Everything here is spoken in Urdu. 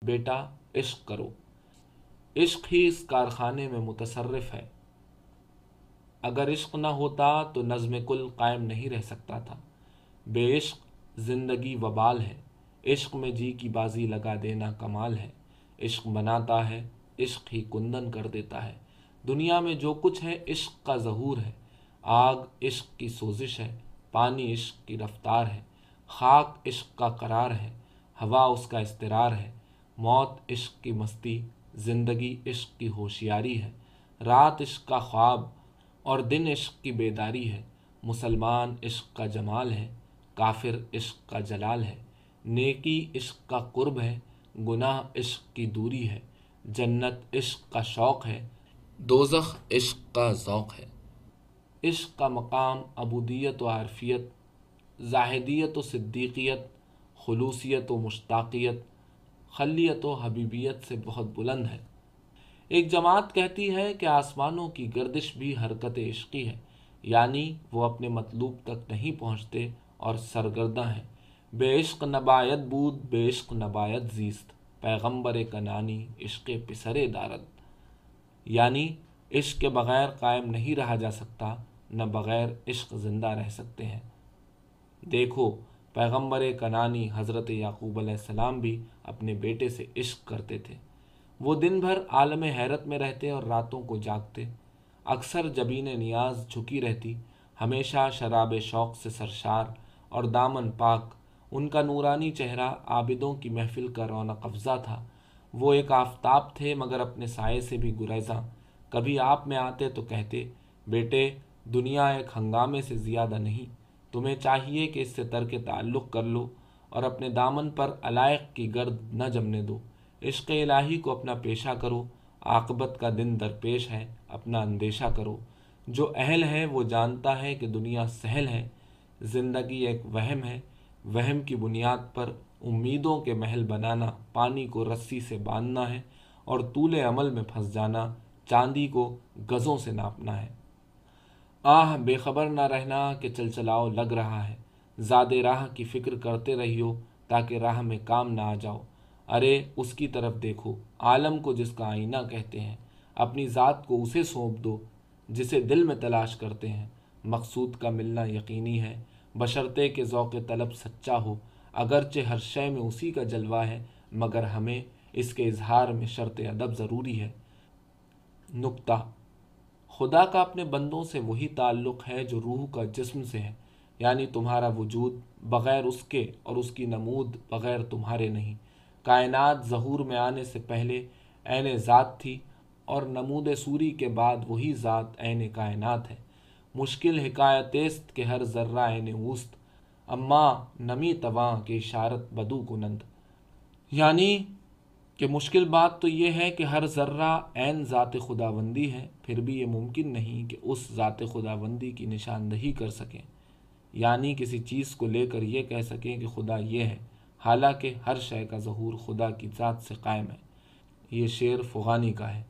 بیٹا عشق کرو، عشق ہی اس کارخانے میں متصرف ہے۔ اگر عشق نہ ہوتا تو نظم کل قائم نہیں رہ سکتا تھا۔ بے عشق زندگی وبال ہے، عشق میں جی کی بازی لگا دینا کمال ہے۔ عشق بناتا ہے، عشق ہی کندن کر دیتا ہے۔ دنیا میں جو کچھ ہے عشق کا ظہور ہے۔ آگ عشق کی سوزش ہے، پانی عشق کی رفتار ہے، خاک عشق کا قرار ہے، ہوا اس کا اضطرار ہے۔ موت عشق کی مستی، زندگی عشق کی ہوشیاری ہے۔ رات عشق کا خواب اور دن عشق کی بیداری ہے۔ مسلمان عشق کا جمال ہے، کافر عشق کا جلال ہے۔ نیکی عشق کا قرب ہے، گناہ عشق کی دوری ہے۔ جنت عشق کا شوق ہے، دوزخ عشق کا ذوق ہے۔ عشق کا مقام عبودیت و عارفیت، زاہدیت و صدیقیت، خلوصیت و مشتاقیت، خلیت و حبیبیت سے بہت بلند ہے۔ ایک جماعت کہتی ہے کہ آسمانوں کی گردش بھی حرکت عشقی ہے، یعنی وہ اپنے مطلوب تک نہیں پہنچتے اور سرگرداں ہیں۔ بے عشق نباید بود، بے عشق نباید زیست، پیغمبر کنانی عشق پسر دارد۔ یعنی عشق کے بغیر قائم نہیں رہا جا سکتا، نہ بغیر عشق زندہ رہ سکتے ہیں۔ دیکھو پیغمبر کنانی حضرت یعقوب علیہ السلام بھی اپنے بیٹے سے عشق کرتے تھے۔ وہ دن بھر عالم حیرت میں رہتے اور راتوں کو جاگتے۔ اکثر جبین نیاز جھکی رہتی، ہمیشہ شراب شوق سے سرشار اور دامن پاک۔ ان کا نورانی چہرہ عابدوں کی محفل کا رونق افزا تھا۔ وہ ایک آفتاب تھے مگر اپنے سائے سے بھی گریزاں۔ کبھی آپ میں آتے تو کہتے، بیٹے دنیا ایک ہنگامے سے زیادہ نہیں، تمہیں چاہیے کہ اس سے ترک تعلق کر لو اور اپنے دامن پر علائق کی گرد نہ جمنے دو۔ عشق الہی کو اپنا پیشہ کرو، عاقبت کا دن درپیش ہے، اپنا اندیشہ کرو۔ جو اہل ہے وہ جانتا ہے کہ دنیا سہل ہے، زندگی ایک وہم ہے، وہم کی بنیاد پر امیدوں کے محل بنانا پانی کو رسی سے باندھنا ہے اور طول عمل میں پھنس جانا چاندی کو گزوں سے ناپنا ہے۔ آہ بے خبر نہ رہنا کہ چل چلاؤ لگ رہا ہے، زاد راہ کی فکر کرتے رہیو تاکہ راہ میں کام نہ آ جاؤ۔ ارے اس کی طرف دیکھو، عالم کو جس کا آئینہ کہتے ہیں، اپنی ذات کو اسے سونپ دو جسے دل میں تلاش کرتے ہیں۔ مقصود کا ملنا یقینی ہے، بشرطے کہ ذوق طلب سچا ہو۔ اگرچہ ہر شے میں اسی کا جلوہ ہے، مگر ہمیں اس کے اظہار میں شرط ادب ضروری ہے۔ نکتہ: خدا کا اپنے بندوں سے وہی تعلق ہے جو روح کا جسم سے ہے، یعنی تمہارا وجود بغیر اس کے اور اس کی نمود بغیر تمہارے نہیں۔ کائنات ظہور میں آنے سے پہلے عین ذات تھی اور نمود صوری کے بعد وہی ذات عین کائنات ہے۔ مشکل حکایت است کہ ہر ذرہ عین اوست، اما نمی تواں کہ اشارت بدو کنند۔ یعنی کہ مشکل بات تو یہ ہے کہ ہر ذرہ عین ذات خداوندی ہے، پھر بھی یہ ممکن نہیں کہ اس ذات خداوندی کی نشاندہی کر سکیں، یعنی کسی چیز کو لے کر یہ کہہ سکیں کہ خدا یہ ہے، حالانکہ ہر شے کا ظہور خدا کی ذات سے قائم ہے۔ یہ شعر فغانی کا ہے۔